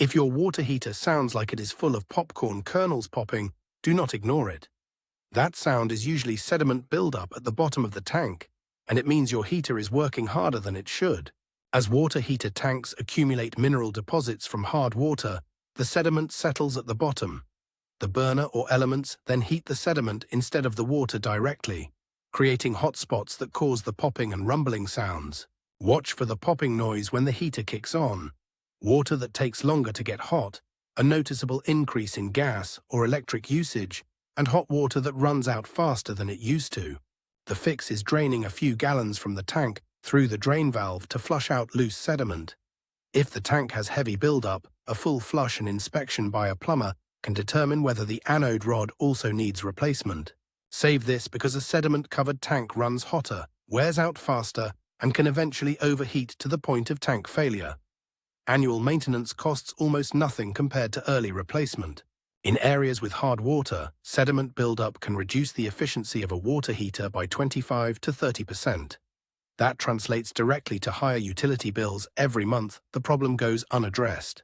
If your water heater sounds like it is full of popcorn kernels popping, do not ignore it. That sound is usually sediment buildup at the bottom of the tank, and it means your heater is working harder than it should. As water heater tanks accumulate mineral deposits from hard water, the sediment settles at the bottom. The burner or elements then heat the sediment instead of the water directly, creating hot spots that cause the popping and rumbling sounds. Watch for the popping noise when the heater kicks on. Water that takes longer to get hot, a noticeable increase in gas or electric usage, and hot water that runs out faster than it used to. The fix is draining a few gallons from the tank through the drain valve to flush out loose sediment. If the tank has heavy buildup, a full flush and inspection by a plumber can determine whether the anode rod also needs replacement. Save this because a sediment-covered tank runs hotter, wears out faster, and can eventually overheat to the point of tank failure. Annual maintenance costs almost nothing compared to early replacement. In areas with hard water, sediment buildup can reduce the efficiency of a water heater by 25 to 30%. That translates directly to higher utility bills every month. The problem goes unaddressed.